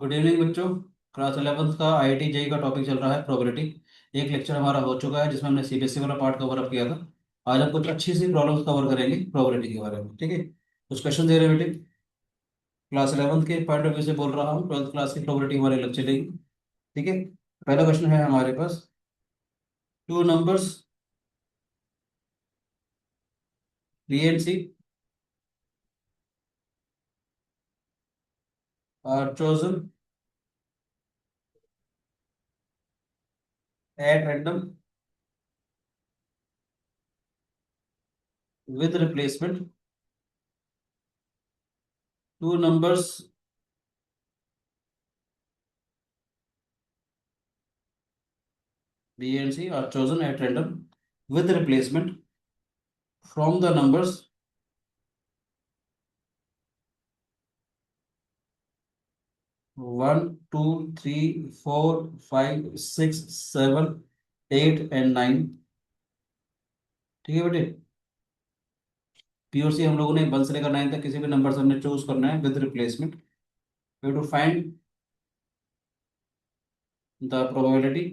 Good evening बच्चों। Class 11th का IIT JEE का टॉपिक चल रहा है प्रोबेबिलिटी। एक लेक्चर हमारा हो चुका है जिसमें हमने सीबीएसई वाला पार्ट कवर अप किया था। आज हम कुछ अच्छी सी प्रॉब्लम्स कवर करेंगे प्रोबेबिलिटी के बारे में, ठीक है। कुछ क्वेश्चन दे रहे हैं बेटे। क्लास 11th के पॉइंट ऑफ व्यू से बोल रहा हूँ, 12th क्लास की प्रोबेबिलिटी हमारे अलग चलेगी, ठीक है। पहला क्वेश्चन है हमारे पास, two numbers B and C are chosen at random with replacement. Two numbers B and C are chosen at random with replacement from the numbers 1 2 3 4 5 6 7 8 and 9। ठीक है बेटे। पी और सी हम लोगों ने 1 से लेकर 9 तक किसी भी नंबर से हमने चूज करना है with replacement. We to find the probability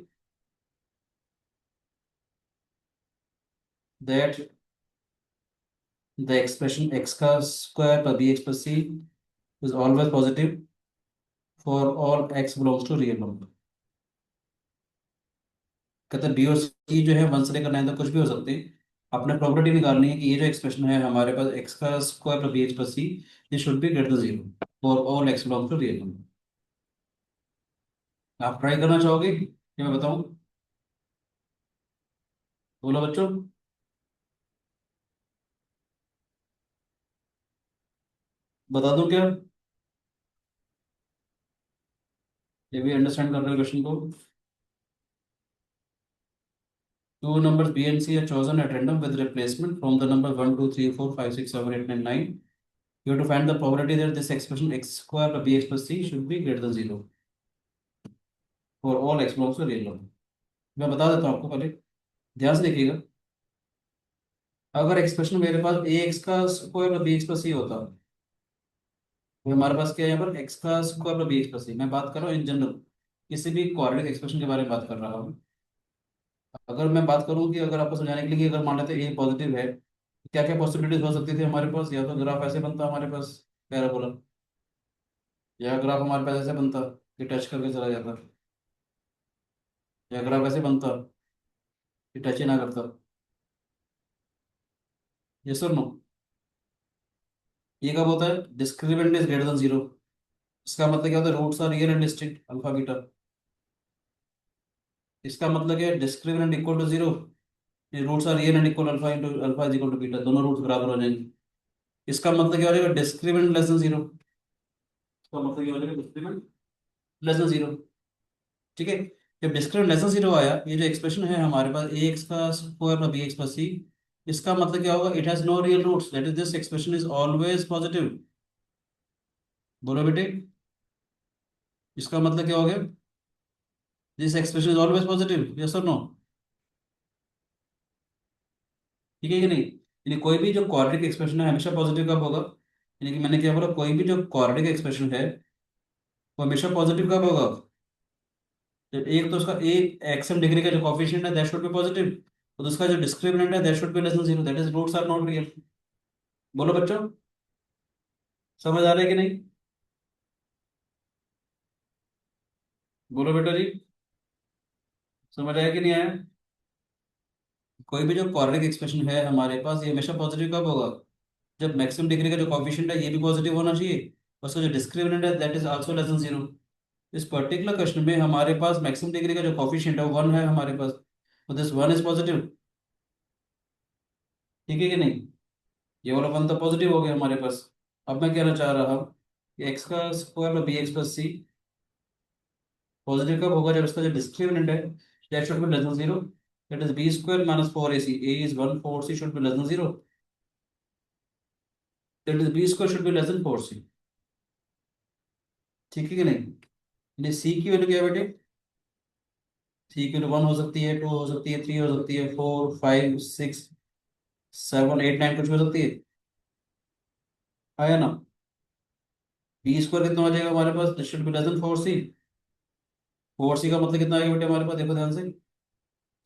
that the expression x का स्क्वायर पर b x plus c is always positive for all x belongs to real number. कहते हैं बी और सी जो है 1 से लेकर 9 तक कुछ भी हो सकते हैं। आपने प्रॉपर्टी निकालनी है कि ये जो एक्सप्रेशन है हमारे पास एक्स का square plus B x plus c, this should be greater than zero for all x belong to real number. आप ट्राई करना चाहोगे ये मैं बताऊं? बोलो बच्चों। बता दूं क्या? ये भी अंडरस्टैंड कर रहे हो क्वेश्चन को? Two numbers B and C are chosen at random with replacement from the number 1 2 3 4 5 6 7 8 9 9. You have to find the probability that this expression x square plus bx plus c should be greater than zero for all x belongs to real number। मैं बता देता हूँ आपको पहले, ध्यान से देखिएगा। अगर एक्सप्रेशन मेरे पास ए एक्स का स्क्वायर और बी एक्स प्लस सी होता, तो हमारे पास क्या है यहाँ पर एक्स का स्क्वायर और बी एक्स प्लस सी। मैं बात कर रहा हूँ इन जनरल, किसी भी क्वाड्रेटिक एक्सप्रेशन के बारे में बात कर रहा हूँ। अगर मैं बात करूँ कि अगर आपको समझाने के लिए कि अगर मान लेते ए पॉजिटिव है, क्या क्या पॉसिबिलिटीज हो सकती थी हमारे पास। या तो ग्राफ ऐसे बनता हमारे पास, पैराबोला। या ग्राफ हमारे पास ऐसे बनता कि टच करके चला जाता। या ग्राफ ऐसे बनता कि टच ही ना करता। ये सुन नो, ये कब होता है? Discriminant is greater than zero. इसका मतलब क्या होता है? Roots are real and distinct alpha beta. इसका मतलब क्या है? Discriminant equal to zero. Roots are real and equal alpha into alpha is equal to beta, दोनों रूट्स बराबर हो जाएंगे। इसका मतलब क्या हो जाएगा? Discriminant less than zero. इसका मतलब क्या हो जाएगा? Discriminant less than zero. ठीक है। जब डिस्क्रिमिनेंट लेस देन जीरो आया, ये जो एक्सप्रेशन है हमारे पास ए एक्स का square plus B x plus C, इसका मतलब क्या होगा? It has no real roots, that is this expression is always positive. बोलो बेटे। इसका मतलब क्या हो गया? This expression is always positive, yes और नो? ठीक है कि नहीं? यानी कोई भी जो क्वाड्रेटिक एक्सप्रेशन है हमेशा पॉजिटिव कब होगा? यानी कि मैंने क्या बोला, कोई भी जो क्वाड्रेटिक एक्सप्रेशन है वो हमेशा पॉजिटिव कब होगा? जब एक तो उसका एक एक्सएम डिग्री का जो कॉफिशिएंट है दैट शुड बी पॉजिटिव, और उसका जो डिस्क्रिमिनेंट है that should be less than zero, that is roots are not real. बोलो बच्चों, समझ आ रहा है कि नहीं? बोलो बेटा जी, समझ आया कि नहीं आया? कोई भी जो क्वाड्रेटिक एक्सप्रेशन है हमारे पास ये हमेशा पॉजिटिव कब होगा? जब मैक्सिमम डिग्री का जो कॉफिशिएंट है ये भी पॉजिटिव होना चाहिए, उसका जो डिस्क्रिमिनेंट है that is also less than zero. इस पर्टिकुलर क्वेश्चन में हमारे पास मैक्सिमम डिग्री का जो कॉफिशिएंट है वो 1 है हमारे पास, तो दिस 1 इज पॉजिटिव। ठीक है कि नहीं? ये वाला 1 तो पॉजिटिव हो गया हमारे पास। अब मैं कहना चाह रहा हूँ कि एक्स का square plus B x plus C positive कब होगा? जब इसका जो डिस्क्रिमिनेंट है that should be less than zero, that is B square minus 4ac, A is 1, 4c should be less than zero, that is B square should be less than 4c। ठीक है कि नहीं? सी की वैल्यू क्या है बेटे? सी की वैल्यू 1 हो सकती है, 2 हो सकती है, 3 हो सकती है, 4 5 6 7 8 9 कुछ भी हो सकती है। आया ना? बी स्क्वायर कितना हो जाएगा हमारे पास, this should be less than 4c। 4c का मतलब कितना आ गया बेटे हमारे पास, देखो ध्यान से।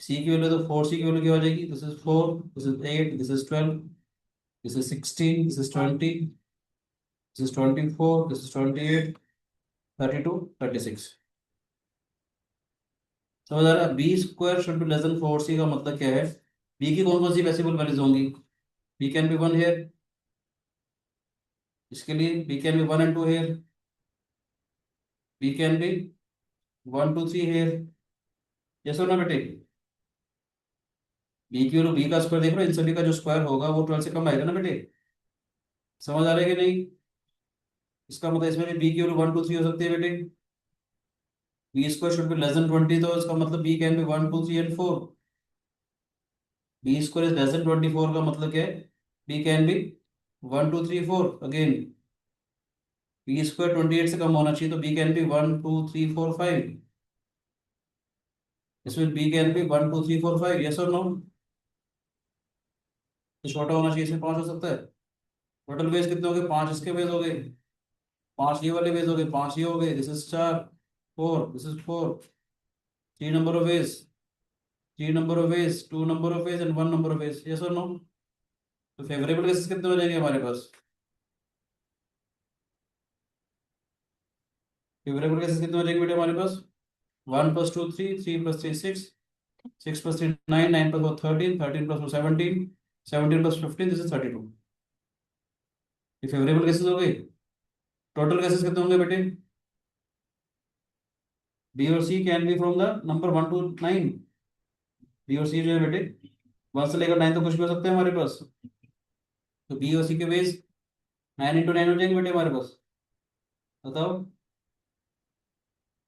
सी की वैल्यू, तो 4c की वैल्यू क्या हो जाएगी, this is 4, this is 8, this is 12, this is 16, this is 20, this is 24, this is 28, 32, 36। समझ आ रहा है, b square should be less than 4c का मतलब क्या है, बी की कौन कौन सी पॉसिबल वैल्यूज होंगी, बी कैन बी 1 हेयर, इसके लिए b can be 1 and 2 here, b can be 1 2 3 hair. Yes और ना बेटे, बी की वैल्यू, बी का स्क्वायर देख रहे हो, इन सभी का जो स्क्वायर होगा वो 12 से कम आएगा ना बेटे। समझ आ रहा है कि नहीं, इसका मतलब इसमें भी बी की वैल्यू 1 2 3 हो सकती है बेटे। B square should be less than 20, तो इसका मतलब b can be 1 2 3 and 4। B square is less than 24 का मतलब क्या है, b can be 1 2 3 4 again. B square 28 से कम होना चाहिए, तो बी कैन बी 1 2 3 4 5। इसमें बी कैन बी 1 2 3 4 5, यस और नो। तो छोटा होना चाहिए, इसमें 5 हो सकता है। टोटल वेज कितने हो गए, 5 इसके वेज हो गए, 5 ये वाले वेज हो गए, 5 ये हो गए, this is 4, 4, this is 4, 3 number of ways, 3 number of ways, 2 number of ways and 1 number of ways, yes और नो। तो फेवरेबल केसेस कितने हो जाएंगे हमारे पास, फेवरेबल केसेस कितने हो जाएंगे बेटे हमारे पास, 1 + 2 3, 3 + 3 6, 6 + 3 9, 9 + 4 13, 13 + 4 17, 17 + 15, दिस इज 32। ये फेवरेबल केसेस हो गए। टोटल केसेस कितने होंगे बेटे, बी और C can be from the number 1 to 9। B और सी जो है बेटे, 1 से लेकर 9 तो कुछ भी हो सकते हैं हमारे पास। तो बी और सी के बेस 9 × 9 हो जाएंगे बेटे हमारे पास। बताओ,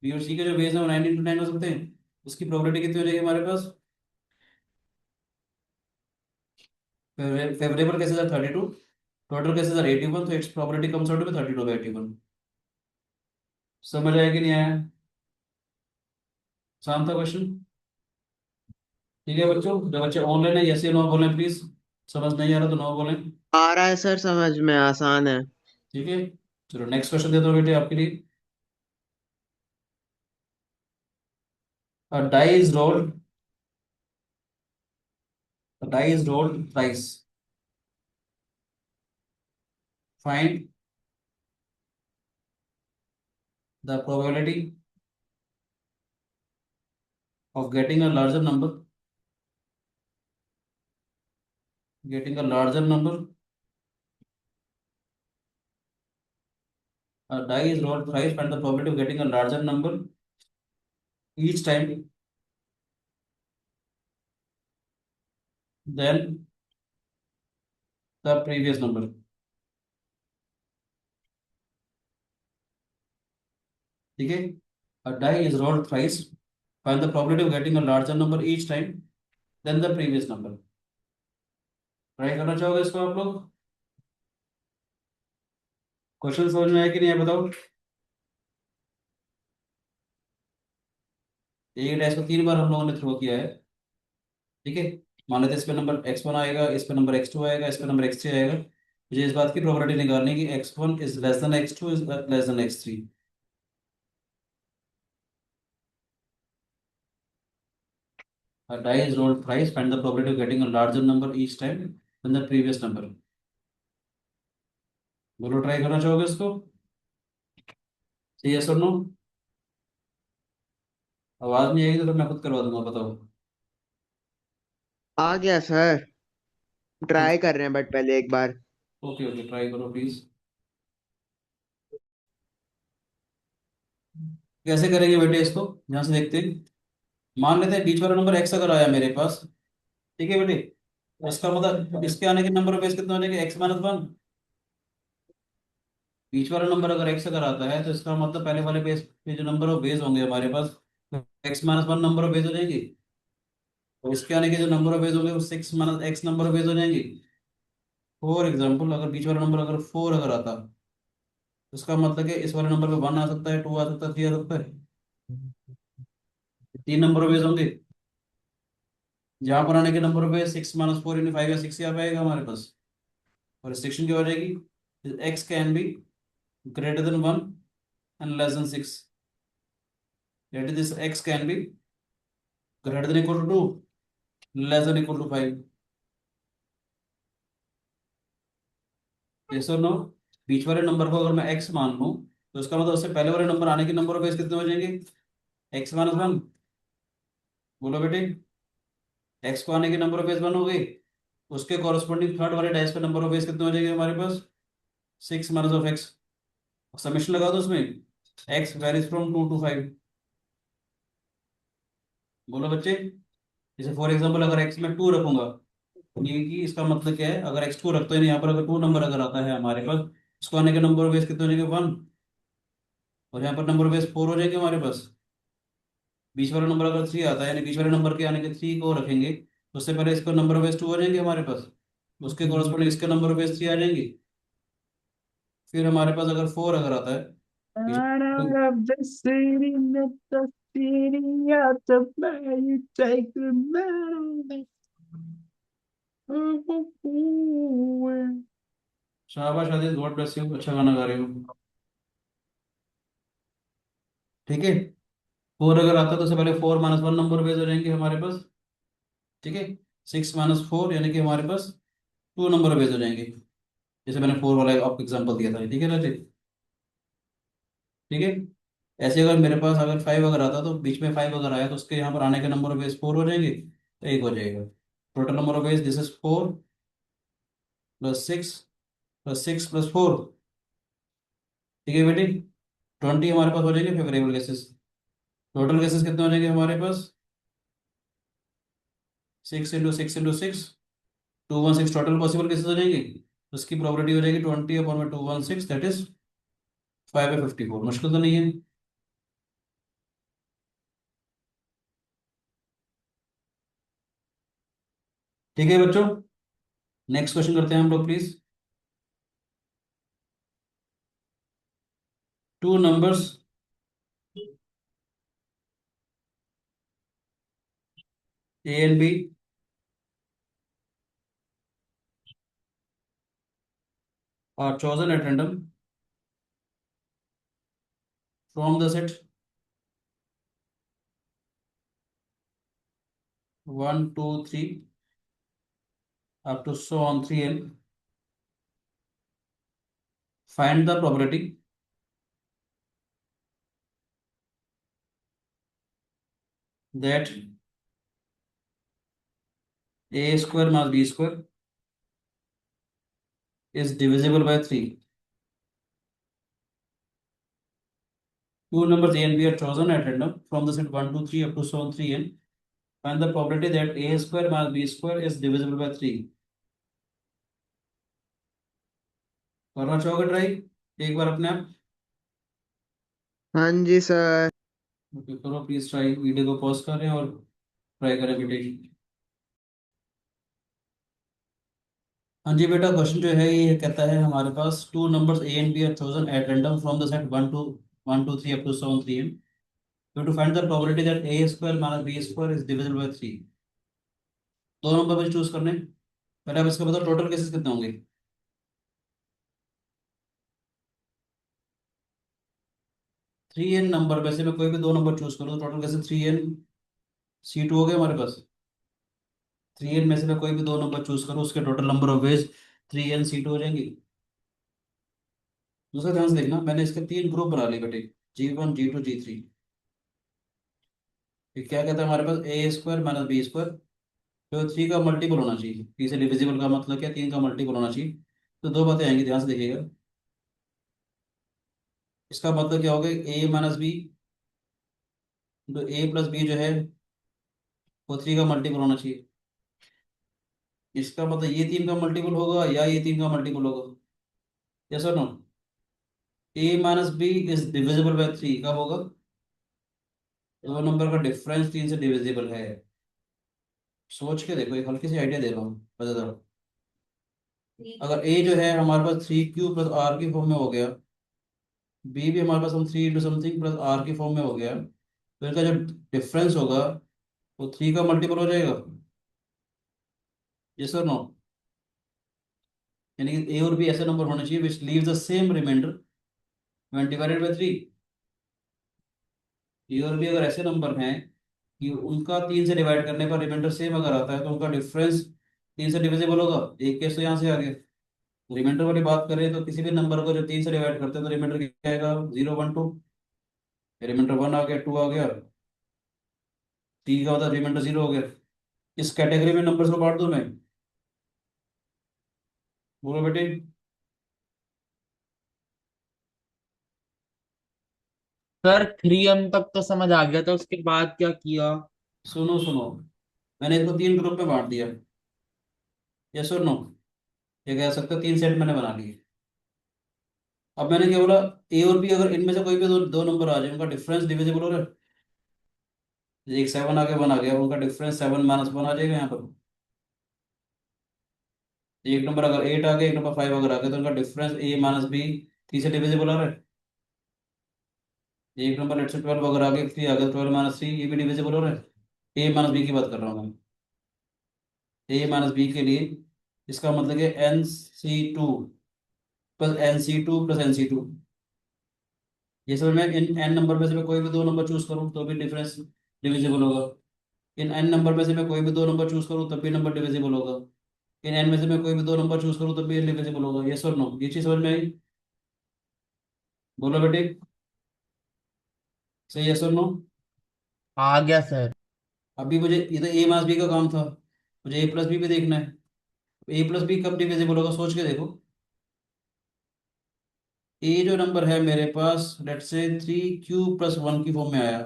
बी और सी के जो बेस है वो 9 × 9 हो सकते हैं। उसकी प्रोबेबिलिटी कितनी हो जाएगी हमारे पास, favourable cases are 32, total cases are 81, तो its probability comes out to be 32/81। समझ आया कि नहीं आया, आसान था क्वेश्चन। ठीक है बच्चों, जो बच्चे ऑनलाइन है यस या नो बोलें प्लीज, समझ नहीं आ रहा तो नो बोलें। आ रहा है सर, समझ में आसान है। ठीक है, चलो नेक्स्ट क्वेश्चन देता हूँ बेटे आपके लिए। A die is rolled, a die is rolled thrice. Find the probability of getting a larger number, getting a larger number. A die is rolled thrice. Find the probability of getting a larger number each time than the previous number. ठीक है, a die is rolled thrice. Find the probability of getting a larger number each time than the previous number. Try करना चाहोगे इसको आप लोग, question समझ में आया कि नहीं है बताओ। एक डाइस को 3 बार हम लोगों ने थ्रो किया है। ठीक है, मान लेते हैं इस पे नंबर x1 आएगा, इस पे नंबर x2 आएगा, इस पे नंबर x3 आएगा। मुझे इस बात की प्रोबेबिलिटी निकालनी है कि x1 is less then x2 is less then x3। A die is rolled thrice, find the probability of getting a larger number each time than the previous number। बोलो, try करना चाहोगे इसको, यस और no. आवाज नहीं आएगी तो फिर मैं खुद करवा दूंगा, बताओ। आ गया सर। ठीक, ट्राई कर रहे हैं बट पहले एक बार। ओके ओके, ट्राई करो प्लीज। कैसे करेंगे बेटे इसको, ध्यान से देखते हैं। मान लेते हैं बीच वाला नंबर x अगर आया मेरे पास, ठीक है बेटे, तो इसका मतलब इसके आने के नंबर बेस कितने हो जाएंगे, x-1। बीच वाला नंबर अगर x अगर आता है तो इसका मतलब पहले वाले बेस पे जो नंबर ऑफ बेस होंगे हमारे पास, x-1 नंबर ऑफ बेस हो जाएंगे। और इसके आने के जो नंबर ऑफ बेस होंगे वो 6 - x नंबर ऑफ बेस हो जाएंगे। फॉर एग्जाम्पल, अगर बीच वाला नंबर अगर 4 अगर आता, तो इसका मतलब है इस वाले नंबर पे 1 आ सकता है, 2 आ सकता है, 3 आ सकता है। 3 नंबर ऑफ बेस होंगे, जहां पर आने के नंबर ऑफ बेस 6 - 4 × 5 या 6 आ पाएगा हमारे पास। और रिस्ट्रिक्शन क्या हो जाएगी, x can be greater than 1 and less than 6. That is, this x can be greater than equal to 2, less than equal to 5. Yes or no? बीच वाले नंबर को अगर मैं x मान लूं तो इसका मतलब उससे पहले वाले नंबर आने के नंबर ऑफ बेस कितने हो जाएंगे? x-1, बोलो बेटे। x को आने के नंबर ऑफ बेस 1 हो गई, उसके कॉरस्पॉन्डिंग थर्ड वाले डाइस पे नंबर ऑफ बेस कितने हो जाएंगे हमारे पास? 6 माइनस ऑफ x। समेशन लगा दो उसमें, x वेरीज फ्रॉम 2 to 5। बोलो बच्चे। जैसे फॉर एग्जांपल अगर x में 2 रखूंगा, ये कि इसका मतलब क्या है? अगर x 2 रखते हैं यहाँ पर, अगर 2 नंबर अगर आता है हमारे पास, इसको आने के नंबर ऑफ बेस कितने हो जाएंगे? 1। और यहाँ पर नंबर ऑफ बेस 4 हो जाएंगे हमारे पास। बीच वाला नंबर अगर 3 आता है, यानी बीच वाले नंबर के आने के 3 को रखेंगे तो उससे पहले इसका नंबर ऑफ बेस 2 हो जाएंगे हमारे पास, उसके कॉरस्पॉन्डिंग इसके नंबर ऑफ बेस 3 आ जाएंगे। फिर हमारे पास अगर 4 अगर आता है बीच Out of the city, let the city out the way you take the man. शाबाश आदित्य, गॉड ब्लेस यू, अच्छा गाना गा रहे हो। ठीक है। 4 अगर आता है तो उससे पहले 4 - 1 नंबर बेस हो जाएंगे हमारे पास। ठीक है। 6 - 4 यानी कि हमारे पास 2 नंबर बेस हो जाएंगे, जैसे मैंने 4 वाला आपको एग्जांपल दिया था। ठीक है राजे? ठीक है। ऐसे अगर मेरे पास अगर 5 अगर आता तो बीच में 5 अगर आया तो उसके यहाँ पर आने के नंबर ऑफ बेस 4 हो जाएंगे, तो 1 हो जाएगा। Total number of base this is 4 + 6 + 6 + 4। ठीक है बेटी। 20 हमारे पास हो जाएंगे फेवरेबल केसेस। टोटल केसेस कितने हो जाएंगे हमारे पास? 6 × 6 × 6 216 टोटल पॉसिबल केसेस हो जाएंगे। तो उसकी प्रॉपर्टी हो जाएगी 20/216, दैट इज 5/54। मुश्किल तो नहीं है। ठीक है बच्चों, नेक्स्ट क्वेश्चन करते हैं हम लोग please. Two numbers A and B are chosen at random from the set 1, 2, 3 up to so on 3n. Find the probability that A square minus B square is divisible by 3. Two numbers A and B are chosen at random from the set 1, 2, 3 up to so on 3n. Find the probability that A square minus B square is divisible by 3. करना चाहोगे try एक बार अपने आप? हाँ जी sir. Okay करो please try, video को pause करें और ट्राई करें बेटे। हाँ जी बेटा, क्वेश्चन जो है ये कहता है हमारे पास two numbers A and B are chosen at random from the set 1, 2, 3 up to so on 3n. You have to find the probability that a square minus b square is divisible by 3. दो number पर choose करने। पहले आप इसका बताओ total cases कितने होंगे? 3n number में से मैं कोई भी दो नंबर चूज करूँ तो टोटल केसेस 3n C2 हो गए हमारे पास। 3n में से मैं कोई भी दो नंबर चूज करूँ उसके total number of ways 3n C2 हो जाएंगी। दूसरा ध्यान से देखना, मैंने इसके 3 ग्रुप बना लिए बेटे, G1, G2, G3। फिर क्या कहता है हमारे पास? ए स्क्वायर माइनस बी स्क्वायर, तो 3 का मल्टीपल होना चाहिए। 3 से डिविजिबल का मतलब क्या? 3 का मल्टीपल होना चाहिए। तो दो बातें आएंगी, ध्यान से देखिएगा। इसका मतलब क्या होगा? ए माइनस बी, तो ए प्लस बी जो है वो 3 का मल्टीपल होना चाहिए। इसका मतलब ये 3 का मल्टीपल होगा या ये 3 का मल्टीपल होगा? यस और no? A minus b is divisible by 3 कब होगा? दो नंबर का डिफरेंस 3 से डिविजिबल है। सोच के देखो, एक हल्की सी आइडिया दे रहा हूँ, बता दो। अगर ए जो है हमारे पास 3Q + R की फॉर्म में हो गया, बी भी हमारे पास हम 3 × समथिंग + R की फॉर्म में हो गया, तो इनका जो डिफरेंस होगा वो 3 का मल्टीपल हो जाएगा। यस और नो? यानी कि ए और बी ऐसे नंबर होने चाहिए which leave the same remainder one divided by three. ये और भी अगर ऐसे नंबर हैं कि उनका 3 से डिवाइड करने पर रिमाइंडर सेम अगर आता है तो उनका डिफरेंस 3 से डिविजिबल होगा। एक केस तो यहाँ से आ गया। रिमाइंडर वाली बात करें तो किसी भी नंबर को जब 3 से डिवाइड करते हैं तो रिमाइंडर क्या आएगा, 0 1 2। रिमाइंडर 1 आ गया, 2 आ गया, 3 का होता रिमाइंडर 0 हो गया। इस कैटेगरी में नंबर्स को बांट दूं मैं। बोलो बेटे। सर 3m तक तो समझ आ गया था, उसके बाद क्या किया? सुनो सुनो, मैंने इसको 3 ग्रुप में बांट दिया। यस और नो? ये कह सकते हो 3 सेट मैंने बना लिए। अब मैंने क्या बोला, ए और बी अगर इनमें से कोई भी दो नंबर आ जाए उनका डिफरेंस डिविजिबल हो रहा है। एक 7 आगे 1 आ गया, उनका डिफरेंस 7 - 1 आ जाएगा यहाँ पर। एक नंबर अगर 8 आ गया, एक नंबर 5 अगर आ गया तो उनका डिफरेंस A - B 3 से डिविजिबल आ रहा है। एक नंबर लेट से 12 अगर आ गया, 3 आ गया, 12 - 3 ये भी डिविजिबल हो रहा है। A - B की बात कर रहा हूँ मैं। A - B के लिए इसका मतलब है NC2 + NC2 + NC2। ये समझ में, इन n नंबर में से मैं कोई भी दो नंबर चूज करूँ तो भी डिफरेंस डिविजिबल होगा। इन n नंबर में से मैं कोई भी दो नंबर चूज करूँ तब भी नंबर डिविजिबल होगा। इन n में से मैं कोई भी दो नंबर चूज करूँ तब भी डिविजिबल होगा। यस और नो? ये चीज समझ में आई? बोलो बेटे, सही यस और नो? आ गया सर। अभी मुझे इधर A - B का काम था, मुझे A + B भी देखना है। A + B कब डिविजिबल होगा सोच के देखो। ए जो नंबर है मेरे पास लेट से 3Q + 1 की फॉर्म में आया,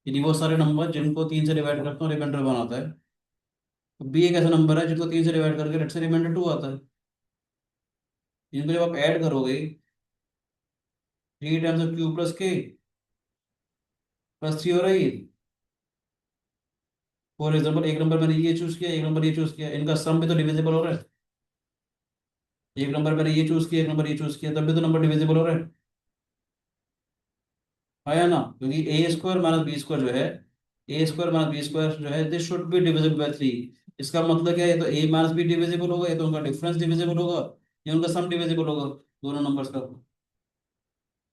यानी वो सारे नंबर जिनको 3 से डिवाइड करता हूँ रिमाइंडर 1 आता है। तो बी एक ऐसा नंबर है जिसको 3 से डिवाइड करके लेट से रिमाइंडर 2 आता है। इनको जब आप ऐड करोगे, 3 × Q + K +3 हो रहा है ये। फॉर एग्जाम्पल एक नंबर मैंने ये चूज किया, एक नंबर ये चूज किया, इनका सम भी तो डिविजिबल हो रहा है। एक नंबर मैंने ये चूज किया, एक नंबर ये चूज किया, तब भी तो नंबर डिविजिबल हो रहा है। आया ना? क्योंकि A² - B² जो है, A² - B² जो है, this should be divisible by 3। इसका मतलब क्या है, ये तो A - B डिविजिबल होगा, ये तो उनका डिफरेंस डिविजिबल होगा, ये उनका सम डिविजिबल होगा, दोनों नंबर्स का।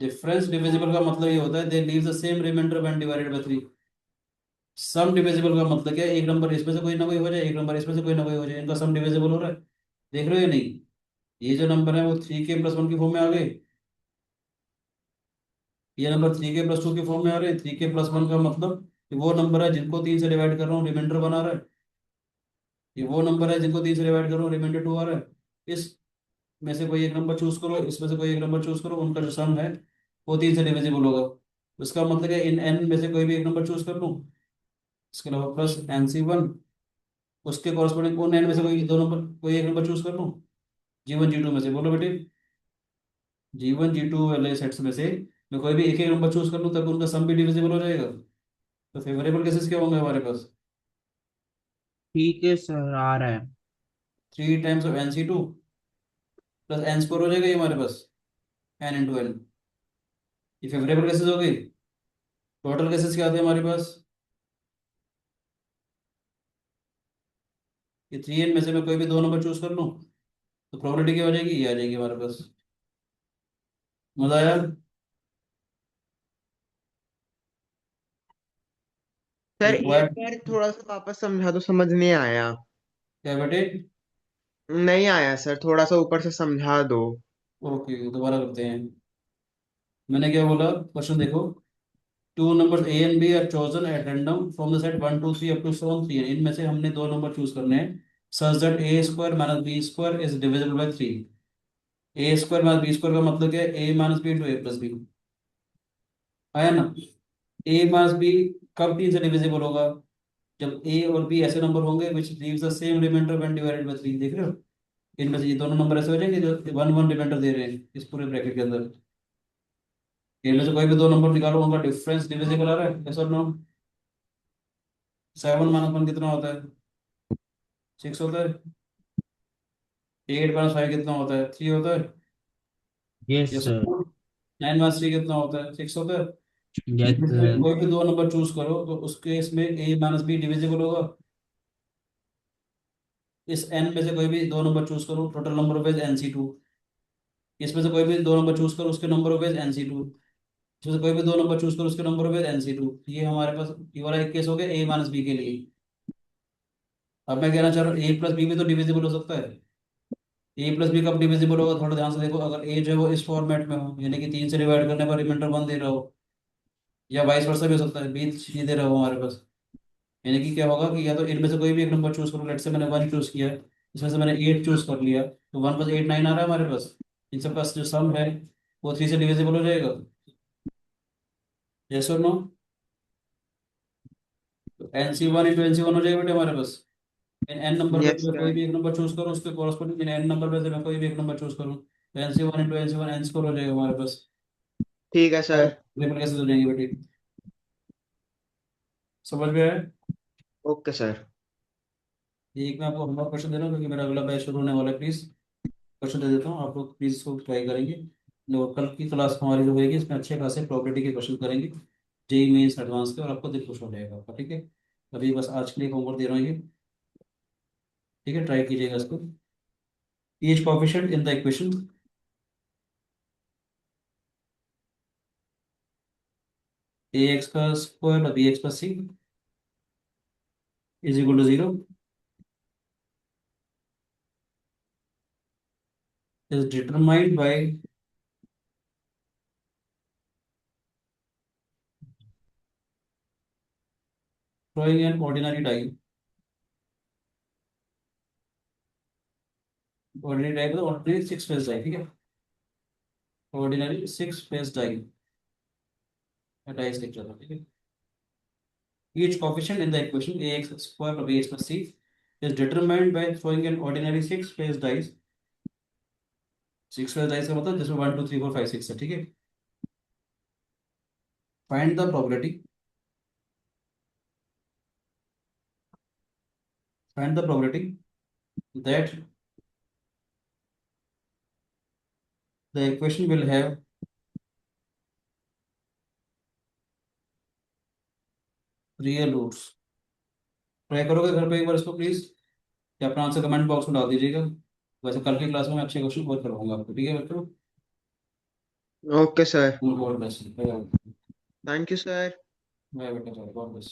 डिफरेंस डिविजिबल का मतलब ये होता है they leave the same remainder when divided by 3। Sum divisible का मतलब क्या है, एक नंबर इसमें से कोई ना कोई हो जाए, एक नंबर इसमें से कोई ना कोई हो जाए, इनका सम डिविजिबल हो रहा है। देख रहे हो या नहीं? ये जो नंबर है वो 3K + 1 की फॉर्म में आ गए, ये नंबर 3K + 2 की फॉर्म में आ रहे हैं। 3K + 1 का मतलब कि वो नंबर है जिनको 3 से डिवाइड कर रहा हूँ रिमाइंडर बना रहा है। ये वो नंबर है जिनको 3 से डिवाइड कर रहा हूँ रिमाइंडर 2 आ रहा है। इस में से कोई एक नंबर चूज करो, इसमें से कोई एक नंबर चूज करो, उनका जो सम है वो 3 से डिविजिबल होगा। इसका मतलब है इन n में से कोई भी एक नंबर चूज कर लूँ, इसके अलावा प्लस NC1, उसके कॉरस्पॉन्डिंग उन n में से कोई दो नंबर, कोई एक नंबर चूज कर लूँ G1 G2 में से। बोलो बेटे, G1 G2 वाले सेट्स में से मैं कोई भी एक एक नंबर चूज कर लूँ तब उनका सम भी डिविजिबल हो जाएगा। तो फेवरेबल केसेस क्या होंगे हमारे पास? ठीक है सर, आ रहा है। 3 टाइम्स ऑफ NC2 + N² हो जाएगा ये हमारे पास, N × N। ये फेवरेबल केसेस हो गई। टोटल केसेस क्या आते हैं हमारे पास? ये 3n में से मैं कोई भी दो नंबर चूज कर लूँ तो प्रोबेबिलिटी क्या हो जाएगी, ये आ जाएगी हमारे पास। मजा आया? सर एक रिक्वायर्ड बार थोड़ा सा वापस समझा दो, समझ नहीं आया। क्या बेटे? नहीं आया सर, थोड़ा सा ऊपर से समझा दो। ओके, दोबारा करते हैं। मैंने क्या बोला, क्वेश्चन देखो। Two number A and B are chosen at random from the set 1 2 3 up to 7 3। इनमें से हमने दो नंबर चूज करने हैं such that A² - B² is divisible by 3। A² - B² का मतलब क्या है, A - B × A + B। आया ना? A - B कब 3 से डिविजिबल होगा, जब A और B ऐसे नंबर होंगे which leaves the same remainder when divided by 3। देख रहे हो? इनमें से ये दोनों नंबर ऐसे हो जाएंगे जो 1 1 रिमाइंडर दे रहे हैं इस पूरे ब्रैकेट के अंदर। इनमें से कोई भी दो नंबर निकालो, उनका डिफरेंस डिविजिबल आ रहा है, यस और नो? 7 - 1 कितना होता है? 6 होता है। 8 - 5 कितना होता है? 3 होता है। Yes yes. सर। 9 - 3 कितना होता है? 6 होता है। यस इनमें से सर। कोई भी दो नंबर चूज करो तो उसके इसमें A - B डिविजिबल होगा। इस n में से कोई भी दो नंबर चूज करो, टोटल नंबर ऑफ NC2। इसमें से कोई भी दो नंबर चूज करो, उसके नंबर ऑफ वेज NC2। इसमें से कोई भी दो नंबर चूज करो, उसके नंबर ऑफ वेज NC2। ये हमारे पास ये वाला एक केस हो गया A माइनस B के लिए। अब मैं कहना चाह रहा हूँ A प्लस बी भी तो डिविजिबल हो सकता है। A प्लस बी कब डिविजिबल होगा, थोड़ा ध्यान से देखो। अगर A जो है वो इस फॉर्मेट में हो, यानी कि 3 से डिवाइड करने पर रिमाइंडर 1 दे रहा हो, या वाइस वर्सा भी हो सकता है, B C दे रहा हो हमारे पास। यानी कि क्या होगा कि या तो इनमें से कोई भी एक नंबर चूज करो। लेट से मैंने 1 चूज किया, इसमें से मैंने 8 चूज कर लिया, तो 1 + 8 9 आ रहा है हमारे पास। इन सब का जो सम है वो 3 से डिविजिबल हो जाएगा। यस और नो? तो NC1 × NC1 हो जाएगा बेटे हमारे पास। इन एन नंबर में यस से मैं कोई सर। भी एक नंबर चूज करूँ, उसके कॉरस्पॉन्डिंग इन एन नंबर में से मैं कोई भी एक नंबर चूज करूँ, तो NC1 × NC1 एन स्क्वायर हो जाएगा हमारे पास। ठीक है और सर। ट्रिपल कैसे हो जाएंगे बेटे? समझ में आया? Okay sir. एक मैं आपको होमवर्क क्वेश्चन दे रहा हूँ, क्योंकि मेरा अगला बैच शुरू होने वाला है। प्लीज क्वेश्चन दे देता हूँ, आप लोग प्लीज इसको ट्राई करेंगे। और कल की क्लास हमारी जो होगी, इसमें अच्छे खासे प्रोबेबिलिटी के क्वेश्चन करेंगे, जेई मेंस एडवांस के, और आपको दिल खुश हो जाएगा आपका। ठीक है, अभी बस आज के लिए होमवर्क दे रहा हूँ ये। ठीक है, ट्राई कीजिएगा इसको। Each coefficient in the equation AX² और BX+C is equal to 0 is determined by throwing an ordinary die। ordinary die मतलब ordinary 6 फेस die, ठीक है? ordinary 6 फेस die, डाइस लिख जाता, ठीक है? each coefficient in the equation AX² or BX+C is determined by throwing an ordinary 6 face dice। 6 face dice का मतलब जिसमें 1 2 3 4 5 6 है, ठीक है? find the probability, find the probability that the equation will have real roots। Try करोगे घर पे एक बार इसको प्लीज, या अपना आंसर कमेंट बॉक्स में डाल दीजिएगा। वैसे कल की क्लास में मैं अच्छे क्वेश्चन और करवाऊंगा आपको, ठीक है बच्चों? Okay sir. God bless. Bye thank you sir. Bye बेटा, गॉड ब्लेस।